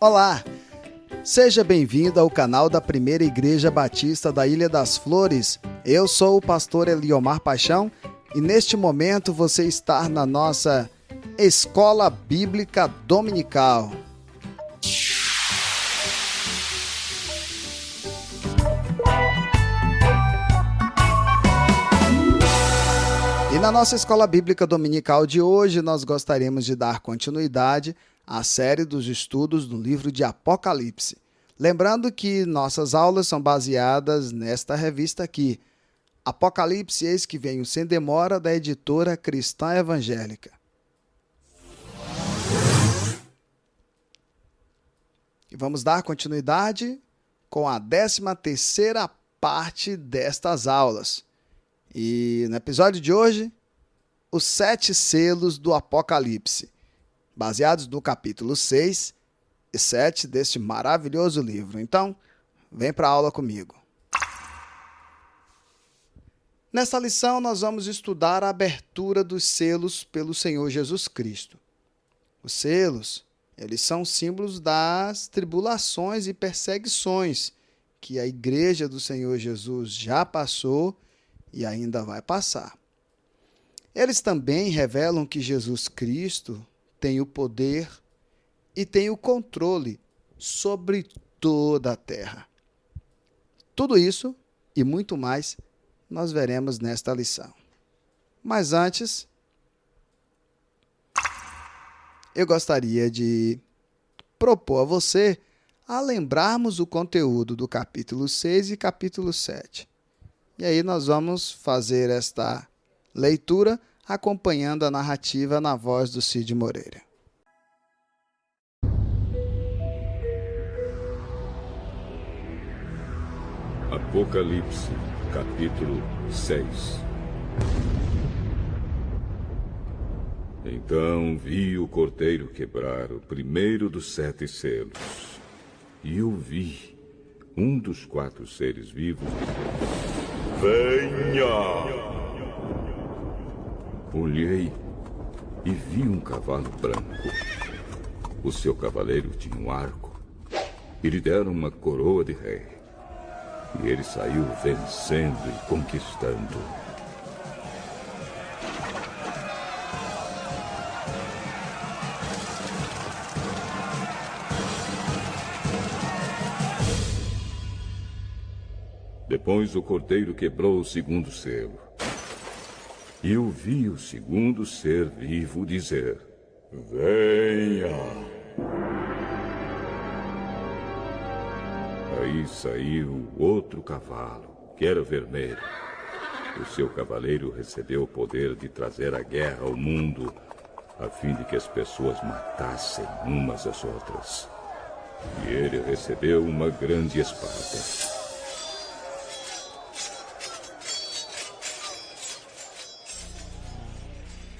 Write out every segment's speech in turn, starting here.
Olá! Seja bem-vindo ao canal da Primeira Igreja Batista da Ilha das Flores. Eu sou o pastor Eliomar Paixão e neste momento você está na nossa Escola Bíblica Dominical. E na nossa Escola Bíblica Dominical de hoje nós gostaríamos de dar continuidade à série dos estudos do livro de Apocalipse. Lembrando que nossas aulas são baseadas nesta revista aqui, Apocalipse, eis que venho sem demora, da editora Cristã Evangélica. E vamos dar continuidade com a 13ª parte destas aulas. E no episódio de hoje, os 7 selos do Apocalipse, baseados no capítulo 6 e 7 deste maravilhoso livro. Então, vem para a aula comigo. Nesta lição, nós vamos estudar a abertura dos selos pelo Senhor Jesus Cristo. Os selos, eles são símbolos das tribulações e perseguições que a Igreja do Senhor Jesus já passou e ainda vai passar. Eles também revelam que Jesus Cristo tem o poder e tem o controle sobre toda a terra. Tudo isso e muito mais nós veremos nesta lição. Mas antes, eu gostaria de propor a você a lembrarmos o conteúdo do capítulo 6 e capítulo 7. E aí nós vamos fazer esta leitura acompanhando a narrativa na voz do Cid Moreira. Apocalipse, capítulo 6. Então vi o cordeiro quebrar o primeiro dos 7 selos, e eu vi um dos 4 seres vivos dizer: Venha! Olhei e vi um cavalo branco. O seu cavaleiro tinha um arco e lhe deram uma coroa de rei. E ele saiu vencendo e conquistando. Depois o cordeiro quebrou o segundo selo. E eu vi o segundo ser vivo dizer: Venha! Aí saiu outro cavalo, que era vermelho. O seu cavaleiro recebeu o poder de trazer a guerra ao mundo, a fim de que as pessoas matassem umas às outras. E ele recebeu uma grande espada.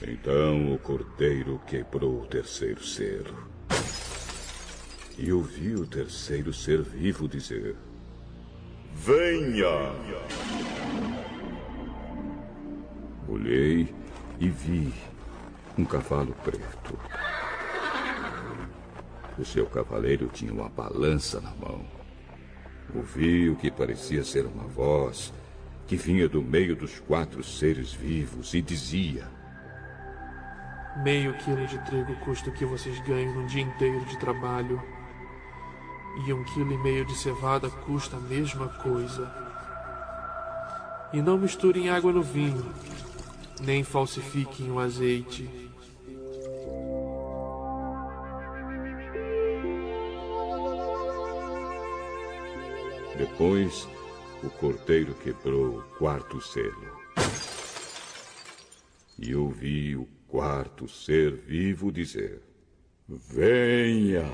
Então o cordeiro quebrou o terceiro selo. E eu vi o terceiro ser vivo dizer: Venha! Olhei e vi um cavalo preto. O seu cavaleiro tinha uma balança na mão. Ouvi o que parecia ser uma voz que vinha do meio dos 4 seres vivos e dizia: Meio quilo de trigo custa o que vocês ganham num dia inteiro de trabalho. E 1,5 quilo de cevada custa a mesma coisa. E não misturem água no vinho, nem falsifiquem o azeite. Depois, o cordeiro quebrou o 4º selo. E eu vi o 4º ser vivo dizer: Venha!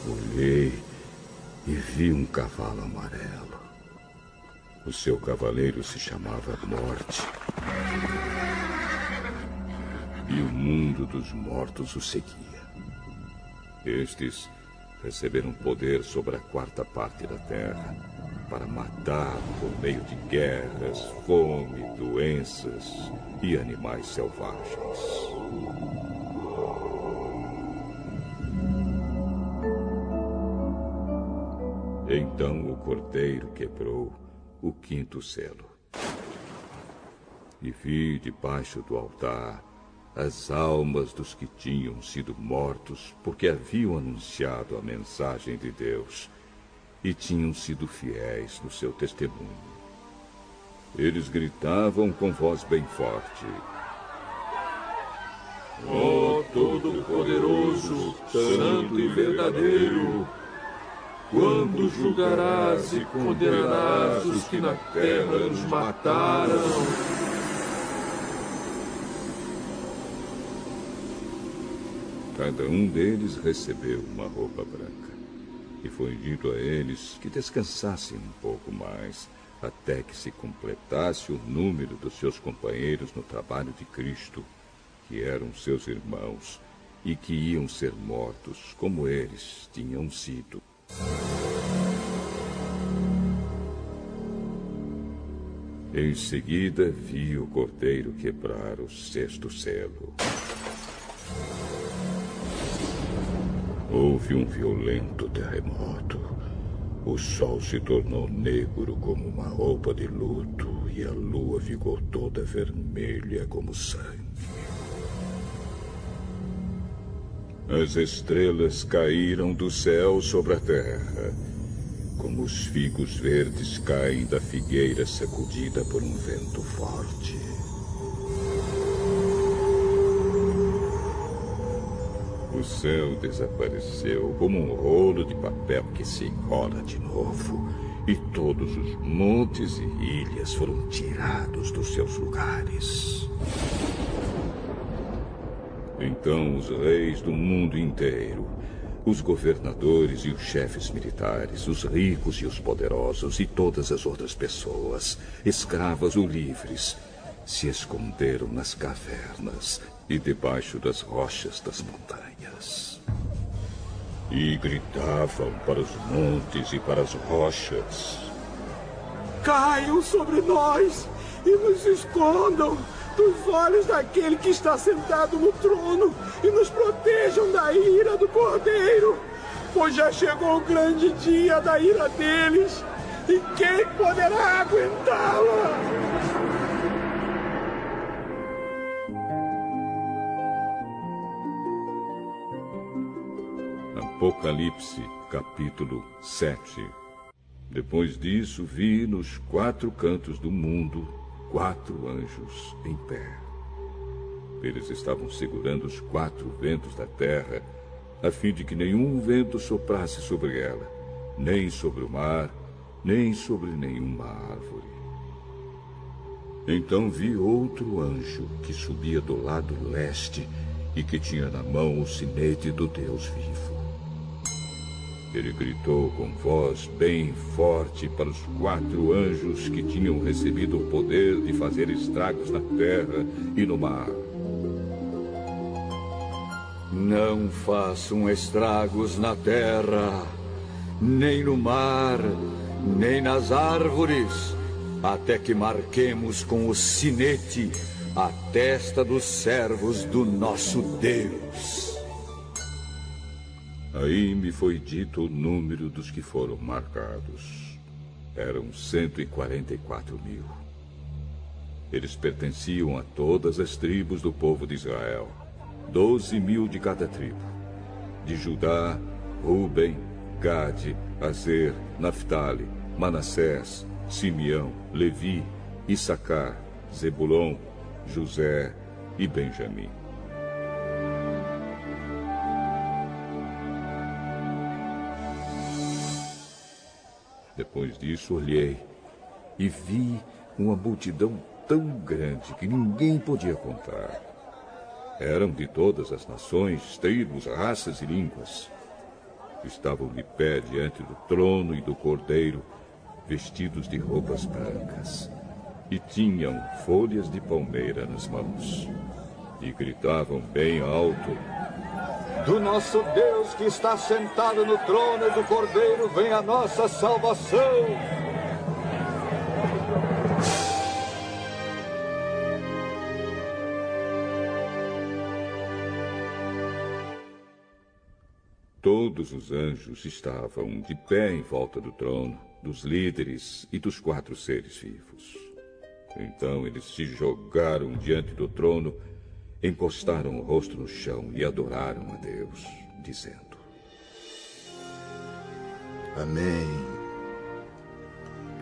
Olhei e vi um cavalo amarelo. O seu cavaleiro se chamava Morte. E o mundo dos mortos o seguia. Estes receberam poder sobre a 4ª parte da terra, para matar por meio de guerras, fome, doenças e animais selvagens. Então o cordeiro quebrou o quinto selo. E vi debaixo do altar as almas dos que tinham sido mortos porque haviam anunciado a mensagem de Deus e tinham sido fiéis no seu testemunho. Eles gritavam com voz bem forte: Ó Todo-Poderoso, Santo e Verdadeiro, quando julgarás e condenarás os que na terra nos mataram? Cada um deles recebeu uma roupa branca, e foi dito a eles que descansassem um pouco mais, até que se completasse o número dos seus companheiros no trabalho de Cristo, que eram seus irmãos, e que iam ser mortos como eles tinham sido. Em seguida, vi o cordeiro quebrar o sexto selo. Houve um violento terremoto. O sol se tornou negro como uma roupa de luto e a lua ficou toda vermelha como sangue. As estrelas caíram do céu sobre a terra, como os figos verdes caem da figueira sacudida por um vento forte. O céu desapareceu como um rolo de papel que se enrola de novo, e todos os montes e ilhas foram tirados dos seus lugares. Então os reis do mundo inteiro, os governadores e os chefes militares, os ricos e os poderosos e todas as outras pessoas, escravas ou livres, se esconderam nas cavernas e debaixo das rochas das montanhas. E gritavam para os montes e para as rochas: caiam sobre nós e nos escondam dos olhos daquele que está sentado no trono e nos protejam da ira do Cordeiro, pois já chegou o grande dia da ira deles, e quem poderá aguentá-la? Apocalipse, capítulo 7. Depois disso, vi nos quatro cantos do mundo 4 anjos em pé. Eles estavam segurando os 4 ventos da terra, a fim de que nenhum vento soprasse sobre ela, nem sobre o mar, nem sobre nenhuma árvore. Então vi outro anjo que subia do lado leste e que tinha na mão o sinete do Deus vivo. Ele gritou com voz bem forte para os 4 anjos que tinham recebido o poder de fazer estragos na terra e no mar: não façam estragos na terra, nem no mar, nem nas árvores, até que marquemos com o sinete a testa dos servos do nosso Deus. Aí me foi dito o número dos que foram marcados. Eram 144 mil. Eles pertenciam a todas as tribos do povo de Israel, 12 mil de cada tribo. De Judá, Ruben, Gade, Aser, Naftali, Manassés, Simeão, Levi, Issacar, Zebulon, José e Benjamim. Depois disso, olhei e vi uma multidão tão grande que ninguém podia contar. Eram de todas as nações, tribos, raças e línguas. Estavam de pé diante do trono e do Cordeiro, vestidos de roupas brancas, e tinham folhas de palmeira nas mãos. E gritavam bem alto: do nosso Deus que está sentado no trono do Cordeiro vem a nossa salvação. Todos os anjos estavam de pé em volta do trono, dos líderes e dos 4 seres vivos. Então eles se jogaram diante do trono, encostaram o rosto no chão e adoraram a Deus, dizendo: Amém.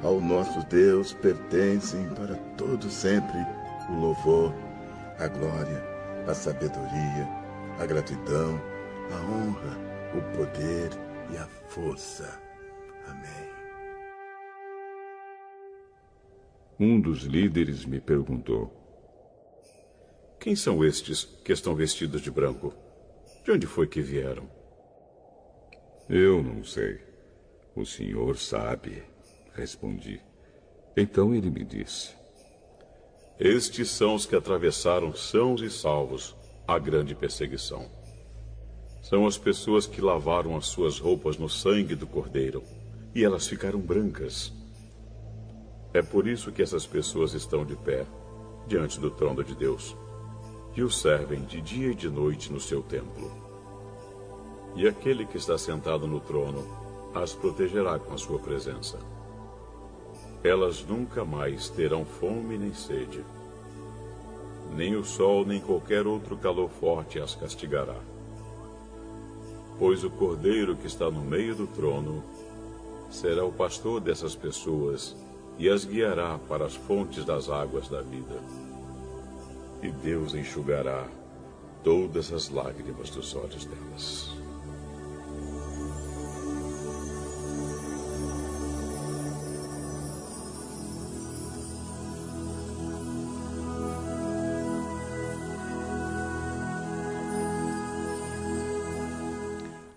Ao nosso Deus pertencem para todo sempre o louvor, a glória, a sabedoria, a gratidão, a honra, o poder e a força. Amém. Um dos líderes me perguntou: Quem são estes que estão vestidos de branco? De onde foi que vieram? Eu não sei. O senhor sabe, respondi. Então ele me disse: Estes são os que atravessaram sãos e salvos a grande perseguição. São as pessoas que lavaram as suas roupas no sangue do Cordeiro, e elas ficaram brancas. É por isso que essas pessoas estão de pé, diante do trono de Deus, e o servem de dia e de noite no seu templo. E aquele que está sentado no trono as protegerá com a sua presença. Elas nunca mais terão fome nem sede. Nem o sol nem qualquer outro calor forte as castigará. Pois o Cordeiro que está no meio do trono será o pastor dessas pessoas e as guiará para as fontes das águas da vida. E Deus enxugará todas as lágrimas dos olhos delas.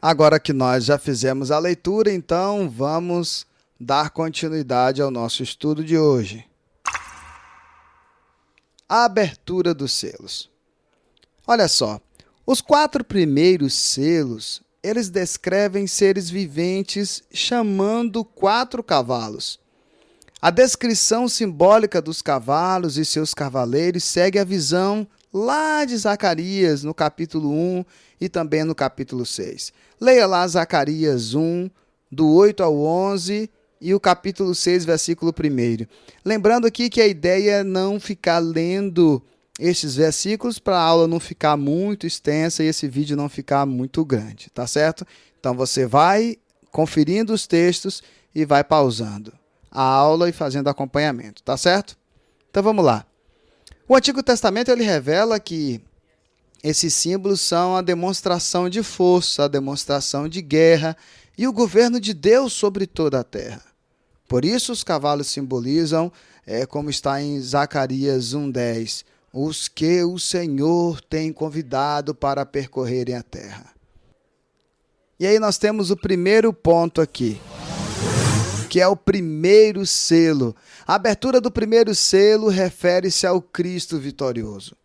Agora que nós já fizemos a leitura, então vamos dar continuidade ao nosso estudo de hoje. A abertura dos selos. Olha só, os 4 primeiros selos, eles descrevem seres viventes chamando 4 cavalos. A descrição simbólica dos cavalos e seus cavaleiros segue a visão lá de Zacarias, no capítulo 1 e também no capítulo 6. Leia lá Zacarias 1, do 8 ao 11 e o capítulo 6, versículo 1. Lembrando aqui que a ideia é não ficar lendo estes versículos para a aula não ficar muito extensa e esse vídeo não ficar muito grande, tá certo? Então você vai conferindo os textos e vai pausando a aula e fazendo acompanhamento, tá certo? Então vamos lá. O Antigo Testamento ele revela que esses símbolos são a demonstração de força, a demonstração de guerra e o governo de Deus sobre toda a terra. Por isso os cavalos simbolizam, como está em Zacarias 1:10, os que o Senhor tem convidado para percorrerem a terra. E aí nós temos o primeiro ponto aqui, que é o primeiro selo. A abertura do primeiro selo refere-se ao Cristo vitorioso.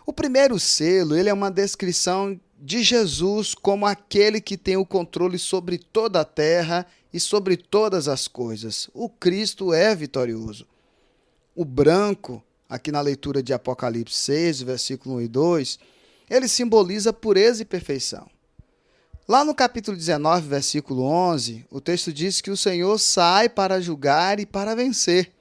O primeiro selo, ele é uma descrição de Jesus como aquele que tem o controle sobre toda a terra e sobre todas as coisas. O Cristo é vitorioso. O branco, aqui na leitura de Apocalipse 6, versículo 1 e 2, ele simboliza pureza e perfeição. Lá no capítulo 19, versículo 11, o texto diz que o Senhor sai para julgar e para vencer.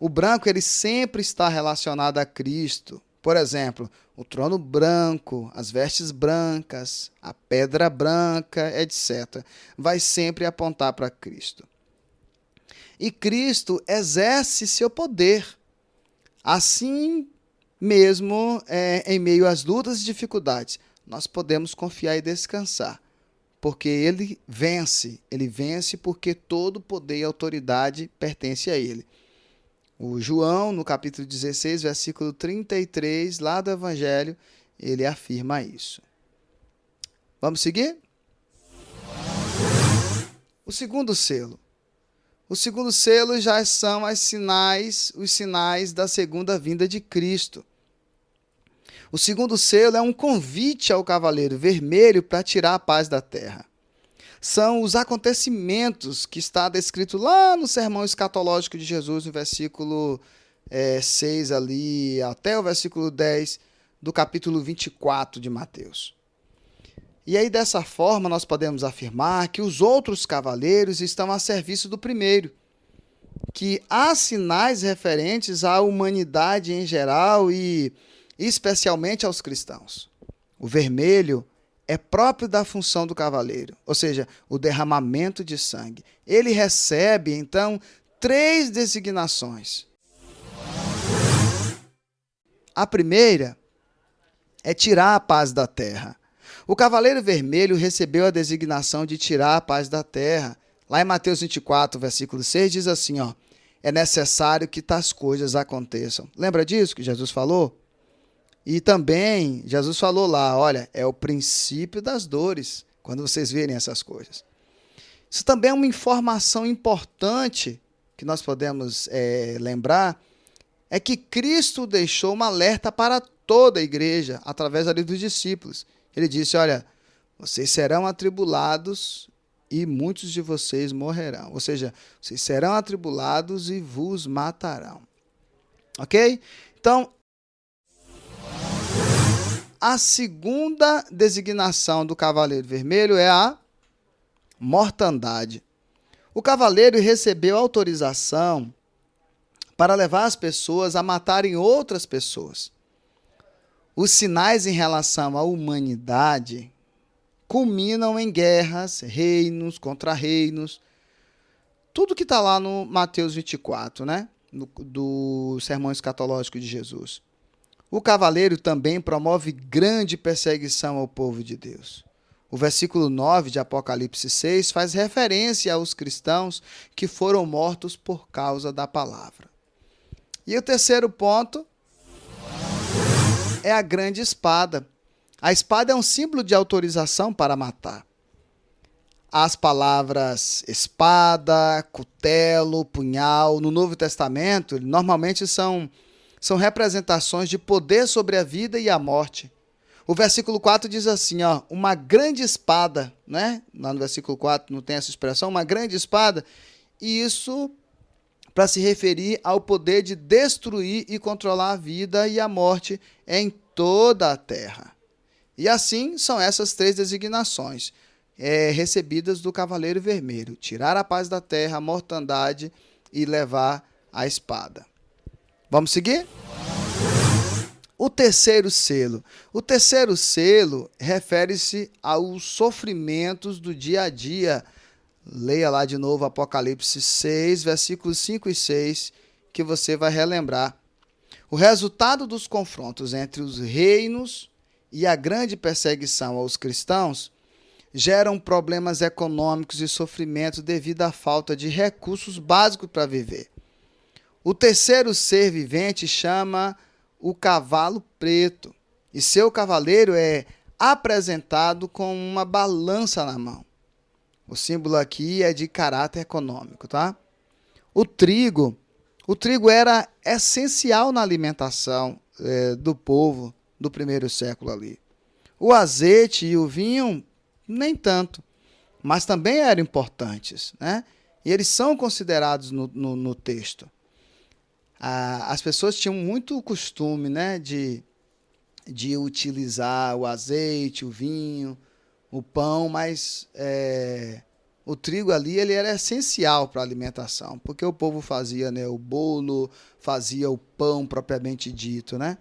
O branco, ele sempre está relacionado a Cristo. Por exemplo, o trono branco, as vestes brancas, a pedra branca, etc. Vai sempre apontar para Cristo. E Cristo exerce seu poder. Assim mesmo, em meio às lutas e dificuldades, nós podemos confiar e descansar, porque ele vence porque todo poder e autoridade pertence a ele. O João, no capítulo 16, versículo 33, lá do Evangelho, ele afirma isso. Vamos seguir? O segundo selo. O segundo selo já são os sinais da segunda vinda de Cristo. O segundo selo é um convite ao cavaleiro vermelho para tirar a paz da terra. São os acontecimentos que está descrito lá no sermão escatológico de Jesus, no versículo 6 ali, até o versículo 10 do capítulo 24 de Mateus. E aí, dessa forma, nós podemos afirmar que os outros cavaleiros estão a serviço do primeiro, que há sinais referentes à humanidade em geral e especialmente aos cristãos. O vermelho é próprio da função do cavaleiro, ou seja, o derramamento de sangue. Ele recebe, então, 3 designações. A primeira é tirar a paz da terra. O cavaleiro vermelho recebeu a designação de tirar a paz da terra. Lá em Mateus 24, versículo 6, diz assim, ó, é necessário que tais coisas aconteçam. Lembra disso que Jesus falou? E também, Jesus falou lá, olha, é o princípio das dores, quando vocês verem essas coisas. Isso também é uma informação importante que nós podemos lembrar, é que Cristo deixou um alerta para toda a igreja, através ali dos discípulos. Ele disse, olha, vocês serão atribulados e muitos de vocês morrerão. Ou seja, vocês serão atribulados e vos matarão. Ok? Então, a segunda designação do cavaleiro vermelho é a mortandade. O cavaleiro recebeu autorização para levar as pessoas a matarem outras pessoas. Os sinais em relação à humanidade culminam em guerras, reinos contra reinos. Tudo que está lá no Mateus 24, né? Do sermão escatológico de Jesus. O cavaleiro também promove grande perseguição ao povo de Deus. O versículo 9 de Apocalipse 6 faz referência aos cristãos que foram mortos por causa da palavra. E o terceiro ponto é a grande espada. A espada é um símbolo de autorização para matar. As palavras espada, cutelo, punhal, no Novo Testamento, normalmente são representações de poder sobre a vida e a morte. O versículo 4 diz assim, ó, uma grande espada, né? Lá no versículo 4 não tem essa expressão, uma grande espada, e isso para se referir ao poder de destruir e controlar a vida e a morte em toda a terra. E assim são essas 3 designações recebidas do cavaleiro vermelho: tirar a paz da terra, a mortandade e levar a espada. Vamos seguir? O terceiro selo. O terceiro selo refere-se aos sofrimentos do dia a dia. Leia lá de novo Apocalipse 6, versículos 5 e 6, que você vai relembrar. O resultado dos confrontos entre os reinos e a grande perseguição aos cristãos geram problemas econômicos e sofrimentos devido à falta de recursos básicos para viver. O terceiro ser vivente chama o cavalo preto, e seu cavaleiro é apresentado com uma balança na mão. O símbolo aqui é de caráter econômico, tá? O trigo era essencial na alimentação do povo do primeiro século ali. O azeite e o vinho, nem tanto, mas também eram importantes, né? E eles são considerados no texto. As pessoas tinham muito costume, né, de utilizar o azeite, o vinho, o pão, mas o trigo ali ele era essencial para a alimentação, porque o povo fazia, né, o bolo, fazia o pão propriamente dito, né?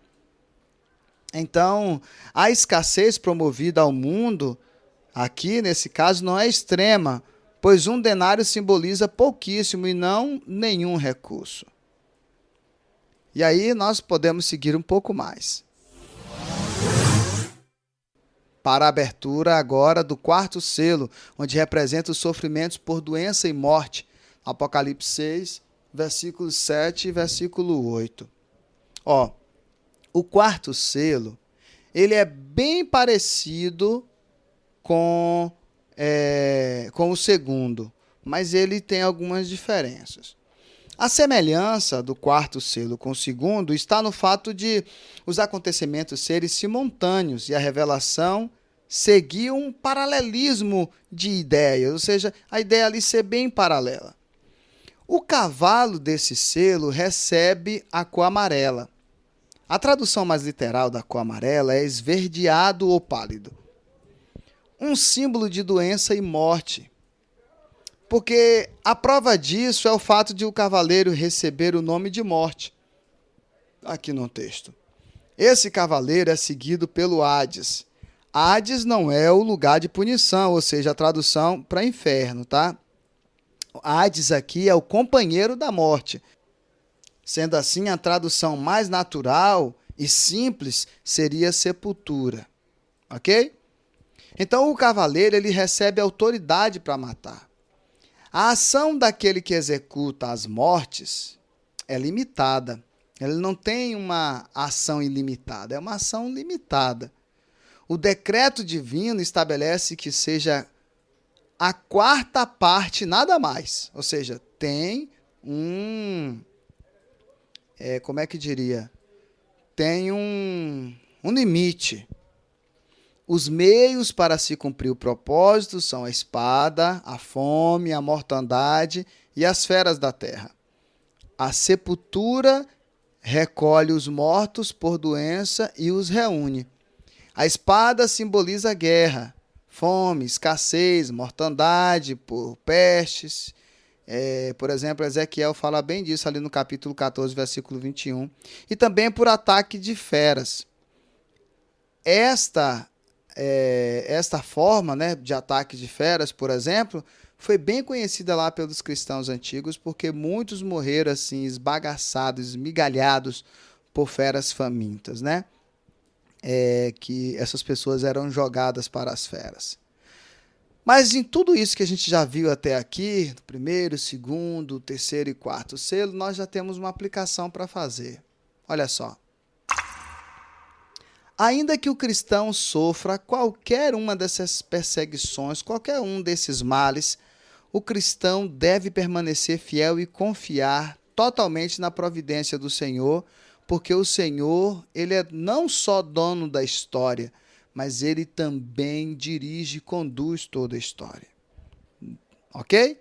Então, a escassez promovida ao mundo, aqui nesse caso, não é extrema, pois um denário simboliza pouquíssimo e não nenhum recurso. E aí nós podemos seguir um pouco mais. Para a abertura agora do quarto selo, onde representa os sofrimentos por doença e morte. Apocalipse 6, versículo 7 e versículo 8. Ó, o quarto selo, ele é bem parecido com o segundo, mas ele tem algumas diferenças. A semelhança do quarto selo com o segundo está no fato de os acontecimentos serem simultâneos e a revelação seguir um paralelismo de ideias, ou seja, a ideia ali ser bem paralela. O cavalo desse selo recebe a cor amarela. A tradução mais literal da cor amarela é esverdeado ou pálido. um símbolo de doença e morte. Porque a prova disso é o fato de o cavaleiro receber o nome de morte, aqui no texto. Esse cavaleiro é seguido pelo Hades. Hades não é o lugar de punição, ou seja, a tradução para inferno, tá? Hades aqui é o companheiro da morte. Sendo assim, a tradução mais natural e simples seria sepultura. Ok? Então, o cavaleiro ele recebe autoridade para matar. A ação daquele que executa as mortes é limitada. Ele não tem uma ação ilimitada, é uma ação limitada. O decreto divino estabelece que seja a quarta parte, nada mais. Ou seja, tem como é que diria? Tem um limite. Os meios para se cumprir o propósito são a espada, a fome, a mortandade e as feras da terra. A sepultura recolhe os mortos por doença e os reúne. A espada simboliza a guerra, fome, escassez, mortandade por pestes. Por exemplo, Ezequiel fala bem disso ali no capítulo 14, versículo 21. E também por ataque de feras. Esta forma, né, de ataque de feras, por exemplo, foi bem conhecida lá pelos cristãos antigos, porque muitos morreram assim, esbagaçados, esmigalhados por feras famintas, né? Que essas pessoas eram jogadas para as feras. Mas em tudo isso que a gente já viu até aqui, no primeiro, segundo, terceiro e quarto selo, nós já temos uma aplicação para fazer. Olha só. Ainda que o cristão sofra qualquer uma dessas perseguições, qualquer um desses males, o cristão deve permanecer fiel e confiar totalmente na providência do Senhor, porque o Senhor, ele é não só dono da história, mas ele também dirige e conduz toda a história. Ok?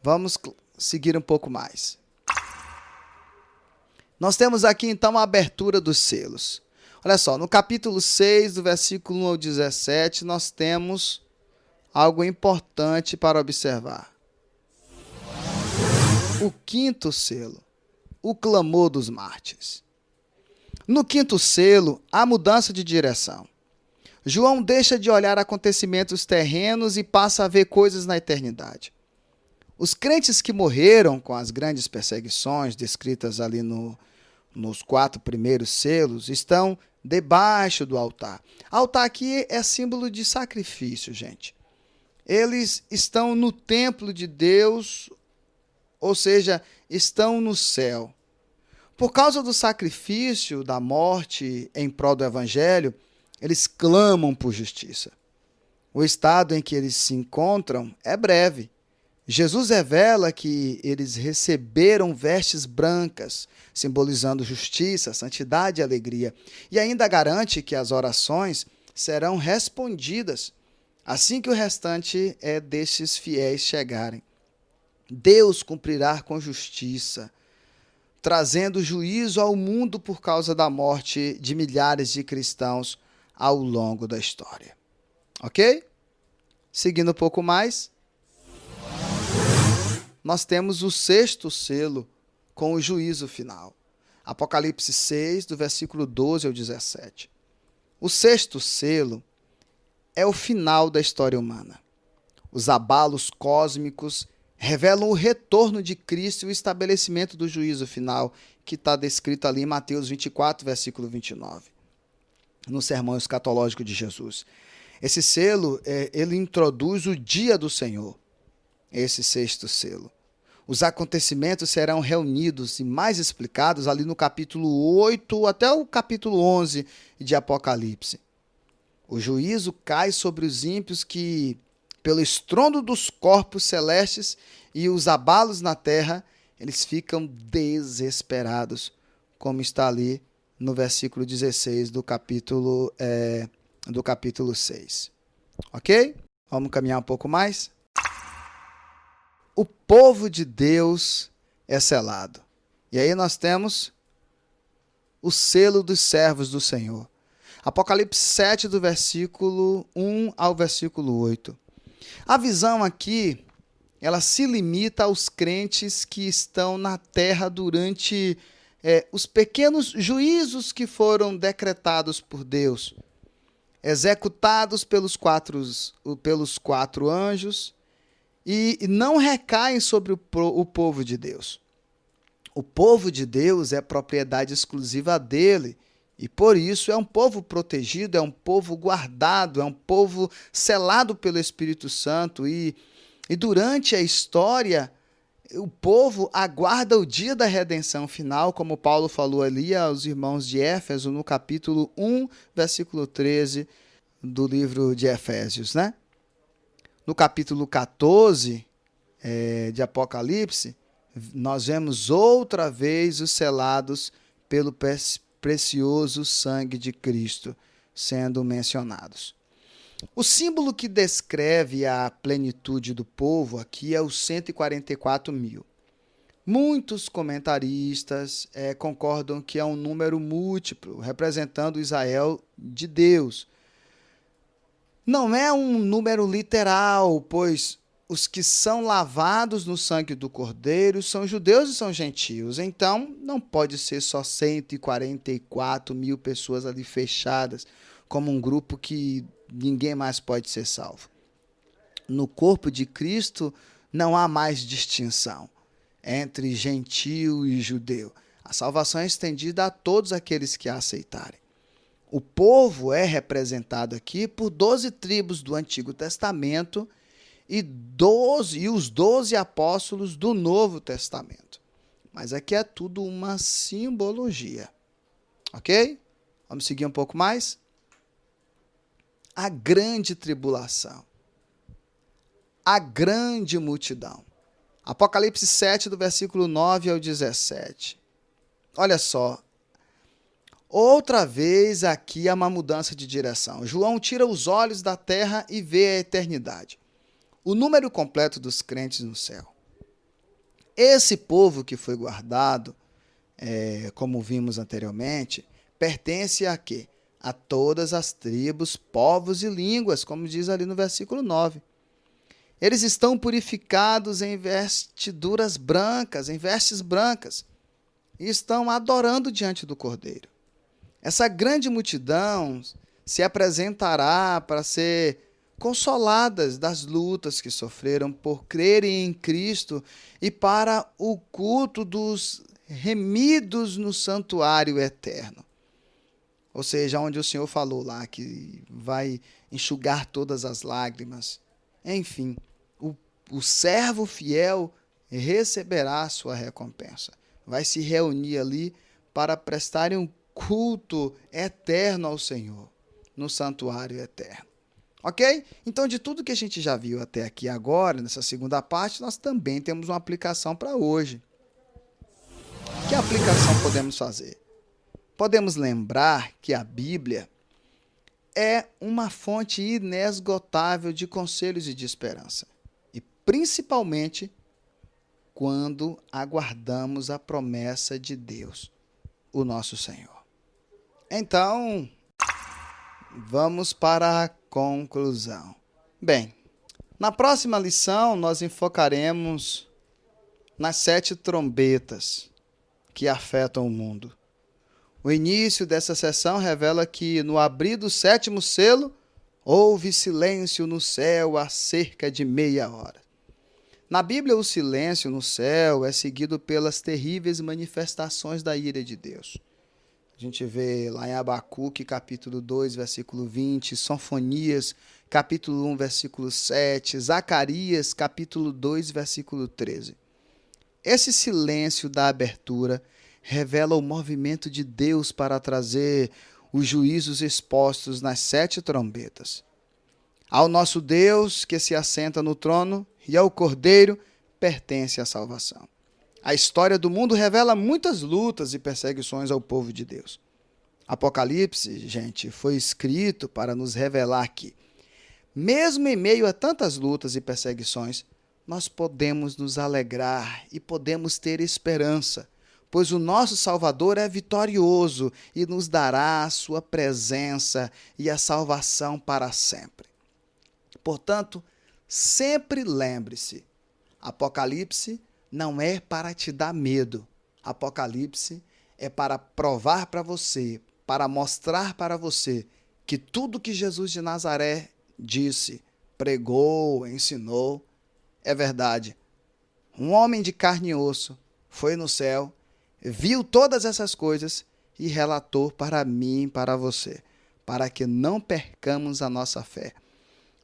Vamos seguir um pouco mais. Nós temos aqui então a abertura dos selos. Olha só, no capítulo 6, do versículo 1 ao 17, nós temos algo importante para observar. O quinto selo, o clamor dos mártires. No quinto selo, há mudança de direção. João deixa de olhar acontecimentos terrenos e passa a ver coisas na eternidade. Os crentes que morreram com as grandes perseguições descritas ali nos 4 primeiros selos estão debaixo do altar. Altar aqui é símbolo de sacrifício, gente. Eles estão no templo de Deus, ou seja, estão no céu. Por causa do sacrifício da morte em prol do evangelho, eles clamam por justiça. O estado em que eles se encontram é breve. Jesus revela que eles receberam vestes brancas, simbolizando justiça, santidade e alegria, e ainda garante que as orações serão respondidas assim que o restante destes fiéis chegarem. Deus cumprirá com justiça, trazendo juízo ao mundo por causa da morte de milhares de cristãos ao longo da história. Ok? Seguindo um pouco mais, nós temos o sexto selo com o juízo final. Apocalipse 6, do versículo 12 ao 17. O sexto selo é o final da história humana. Os abalos cósmicos revelam o retorno de Cristo e o estabelecimento do juízo final, que está descrito ali em Mateus 24, versículo 29, no sermão escatológico de Jesus. Esse selo, ele introduz o dia do Senhor, esse sexto selo. Os acontecimentos serão reunidos e mais explicados ali no capítulo 8 até o capítulo 11 de Apocalipse. O juízo cai sobre os ímpios que, pelo estrondo dos corpos celestes e os abalos na terra, eles ficam desesperados, como está ali no versículo 16 do capítulo 6. Ok? Vamos caminhar um pouco mais? O povo de Deus é selado. E aí nós temos o selo dos servos do Senhor. Apocalipse 7, do versículo 1 ao versículo 8. A visão aqui, ela se limita aos crentes que estão na terra durante os pequenos juízos que foram decretados por Deus, executados pelos quatro anjos, e não recaem sobre o povo de Deus. O povo de Deus é propriedade exclusiva dele, e por isso é um povo protegido, é um povo guardado, é um povo selado pelo Espírito Santo, e durante a história, o povo aguarda o dia da redenção final, como Paulo falou ali aos irmãos de Éfeso, no capítulo 1, versículo 13 do livro de Efésios, né? No capítulo 14 de Apocalipse, nós vemos outra vez os selados pelo precioso sangue de Cristo sendo mencionados. O símbolo que descreve a plenitude do povo aqui é os 144 mil. Muitos comentaristas concordam que é um número múltiplo, representando Israel de Deus. Não é um número literal, pois os que são lavados no sangue do Cordeiro são judeus e são gentios. Então, não pode ser só 144 mil pessoas ali fechadas, como um grupo que ninguém mais pode ser salvo. No corpo de Cristo não há mais distinção entre gentio e judeu. A salvação é estendida a todos aqueles que a aceitarem. O povo é representado aqui por 12 tribos do Antigo Testamento e os 12 apóstolos do Novo Testamento. Mas aqui é tudo uma simbologia. Ok? Vamos seguir um pouco mais? A grande tribulação. A grande multidão. Apocalipse 7, do versículo 9 ao 17. Olha só. Outra vez aqui há uma mudança de direção. João tira os olhos da terra e vê a eternidade. O número completo dos crentes no céu. Esse povo que foi guardado, como vimos anteriormente, pertence a quê? A todas as tribos, povos e línguas, como diz ali no versículo 9. Eles estão purificados em vestiduras brancas, em vestes brancas, e estão adorando diante do Cordeiro. Essa grande multidão se apresentará para ser consoladas das lutas que sofreram por crerem em Cristo e para o culto dos remidos no santuário eterno. Ou seja, onde o Senhor falou lá que vai enxugar todas as lágrimas. Enfim, o servo fiel receberá a sua recompensa. Vai se reunir ali para prestarem um culto eterno ao Senhor, no santuário eterno. Ok? Então, de tudo que a gente já viu até aqui agora, nessa segunda parte, nós também temos uma aplicação para hoje. Que aplicação podemos fazer? Podemos lembrar que a Bíblia é uma fonte inesgotável de conselhos e de esperança. E principalmente quando aguardamos a promessa de Deus, o nosso Senhor. Então, vamos para a conclusão. Bem, na próxima lição nós enfocaremos nas 7 trombetas que afetam o mundo. O início dessa sessão revela que, no abrir do 7º selo, houve silêncio no céu há cerca de meia hora. Na Bíblia, o silêncio no céu é seguido pelas terríveis manifestações da ira de Deus. A gente vê lá em Abacuque, capítulo 2, versículo 20, Sofonias, capítulo 1, versículo 7, Zacarias, capítulo 2, versículo 13. Esse silêncio da abertura revela o movimento de Deus para trazer os juízos expostos nas 7 trombetas. Ao nosso Deus, que se assenta no trono, e ao Cordeiro, pertence a salvação. A história do mundo revela muitas lutas e perseguições ao povo de Deus. Apocalipse, gente, foi escrito para nos revelar que, mesmo em meio a tantas lutas e perseguições, nós podemos nos alegrar e podemos ter esperança, pois o nosso Salvador é vitorioso e nos dará a sua presença e a salvação para sempre. Portanto, sempre lembre-se, Apocalipse não é para te dar medo. Apocalipse é para provar para você, para mostrar para você que tudo que Jesus de Nazaré disse, pregou, ensinou, é verdade. Um homem de carne e osso foi no céu, viu todas essas coisas e relatou para mim e para você, para que não percamos a nossa fé,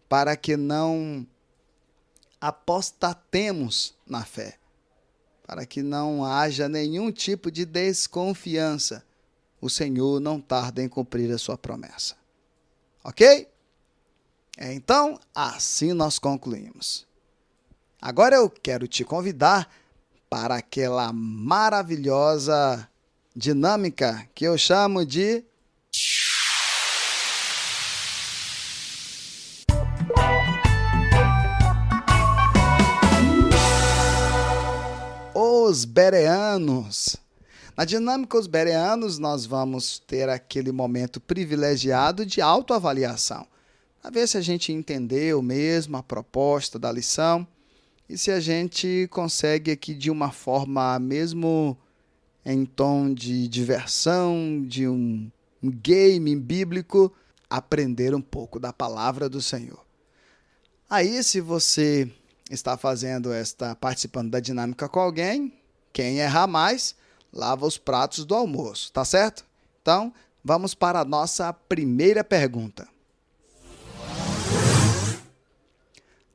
para que não apostatemos na fé, para que não haja nenhum tipo de desconfiança. O Senhor não tarda em cumprir a sua promessa. Ok? Então, assim nós concluímos. Agora eu quero te convidar para aquela maravilhosa dinâmica que eu chamo de Os Bereanos. Na dinâmica Os Bereanos, nós vamos ter aquele momento privilegiado de autoavaliação, para ver se a gente entendeu mesmo a proposta da lição e se a gente consegue aqui de uma forma mesmo em tom de diversão, de um game bíblico, aprender um pouco da palavra do Senhor. Aí, se você está participando da dinâmica com alguém, quem errar mais, lava os pratos do almoço, tá certo? Então, vamos para a nossa primeira pergunta.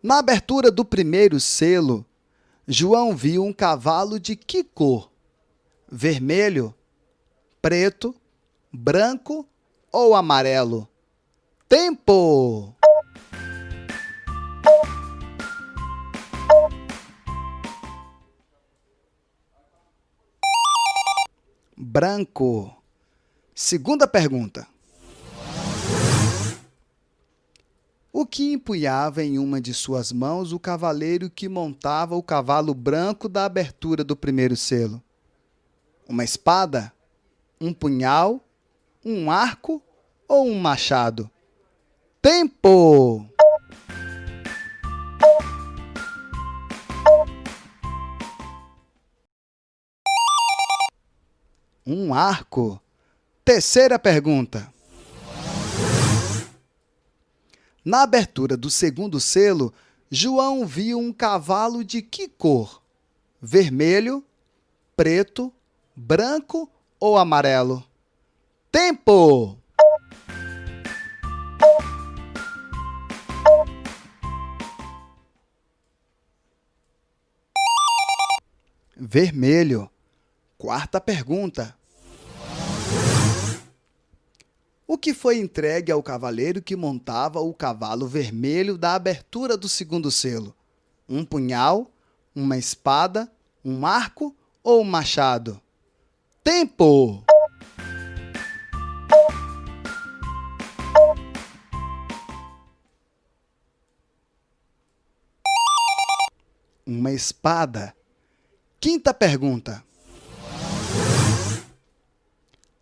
Na abertura do primeiro selo, João viu um cavalo de que cor? Vermelho, preto, branco ou amarelo? Tempo! Branco. Segunda pergunta. O que empunhava em uma de suas mãos o cavaleiro que montava o cavalo branco da abertura do primeiro selo? Uma espada? Um punhal? Um arco ou um machado? Tempo! Um arco. Terceira pergunta. Na abertura do segundo selo, João viu um cavalo de que cor? Vermelho, preto, branco ou amarelo? Tempo! Vermelho. Quarta pergunta. O que foi entregue ao cavaleiro que montava o cavalo vermelho da abertura do segundo selo? Um punhal, uma espada, um arco ou um machado? Tempo! Uma espada. Quinta pergunta.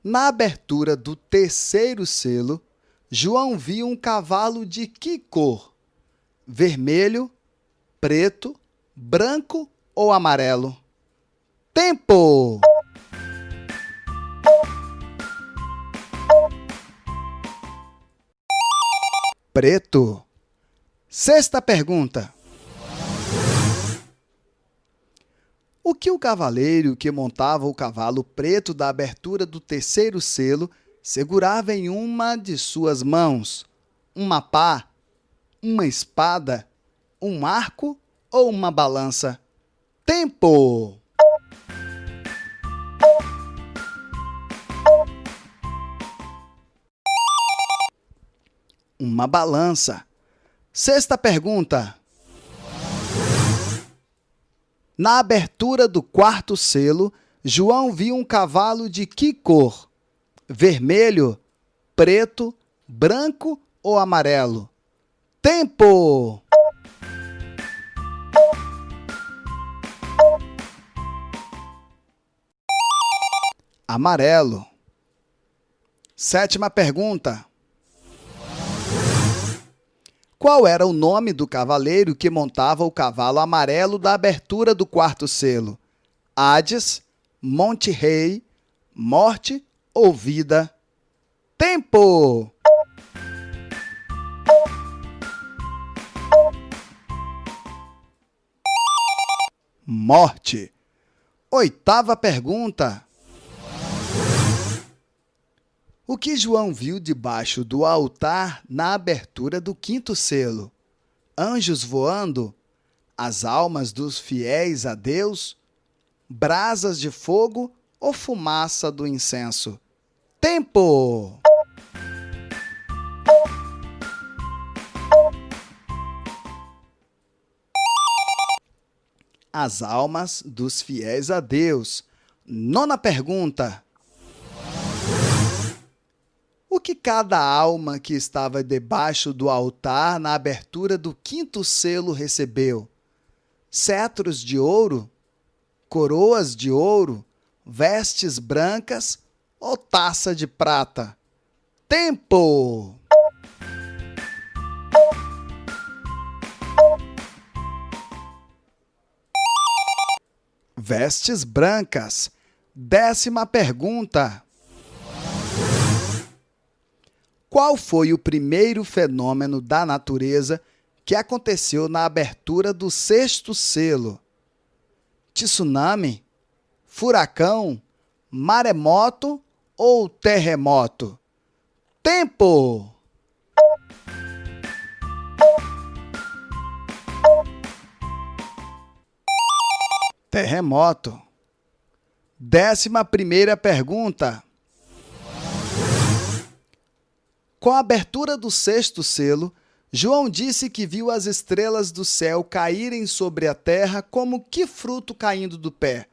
Na abertura do terceiro selo, João viu um cavalo de que cor? Vermelho, preto, branco ou amarelo? Tempo! Preto. Sexta pergunta. O que o cavaleiro que montava o cavalo preto da abertura do terceiro selo segurava em uma de suas mãos? Uma pá, uma espada, um arco ou uma balança? Tempo! Uma balança. Sexta pergunta. Na abertura do quarto selo, João viu um cavalo de que cor? Vermelho, preto, branco ou amarelo? Tempo! Amarelo. 7ª pergunta. Qual era o nome do cavaleiro que montava o cavalo amarelo da abertura do 4º selo? Hades, Monte Rei, Morte ou Vida? Tempo! Morte. 8ª pergunta. O que João viu debaixo do altar na abertura do 5º selo? Anjos voando? As almas dos fiéis a Deus? Brasas de fogo ou fumaça do incenso? Tempo! As almas dos fiéis a Deus. 9ª pergunta. O que cada alma que estava debaixo do altar na abertura do 5º selo recebeu? Cetros de ouro? Coroas de ouro? Vestes brancas ou taça de prata? Tempo! Vestes brancas. 10ª pergunta. Qual foi o primeiro fenômeno da natureza que aconteceu na abertura do 6º selo? Tsunami? Furacão? Maremoto ou terremoto? Tempo! Terremoto. 11ª pergunta. Com a abertura do 6º selo, João disse que viu as estrelas do céu caírem sobre a terra como que fruto caindo do pé?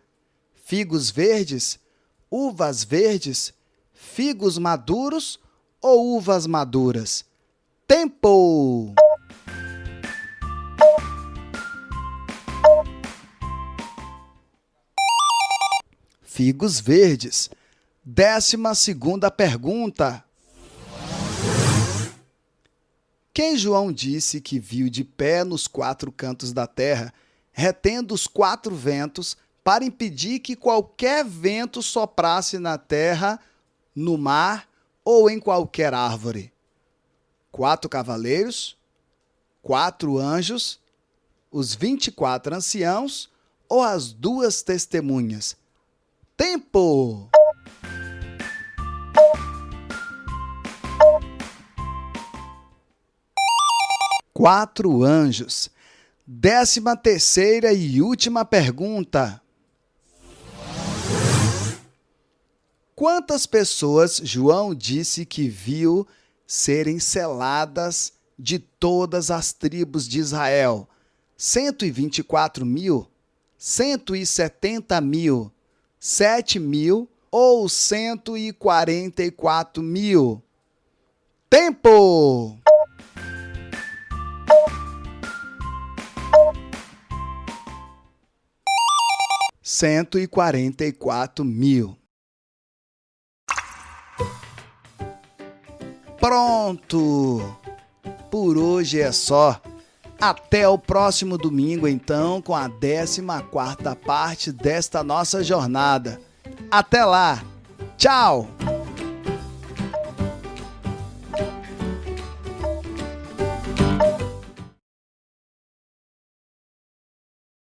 Figos verdes? Uvas verdes? Figos maduros ou uvas maduras? Tempo! Figos verdes. 12ª pergunta. Quem João disse que viu de pé nos 4 cantos da terra, retendo os 4 ventos, para impedir que qualquer vento soprasse na terra, no mar ou em qualquer árvore? 4 cavaleiros, 4 anjos, os 24 anciãos ou as 2 testemunhas? Tempo! Quatro anjos. 13ª e última pergunta. Quantas pessoas João disse que viu serem seladas de todas as tribos de Israel? 124.000? 170.000? 7.000 ou 144.000? Tempo! $144.000. Pronto! Por hoje é só. Até o próximo domingo, então, com a 14ª parte desta nossa jornada. Até lá! Tchau!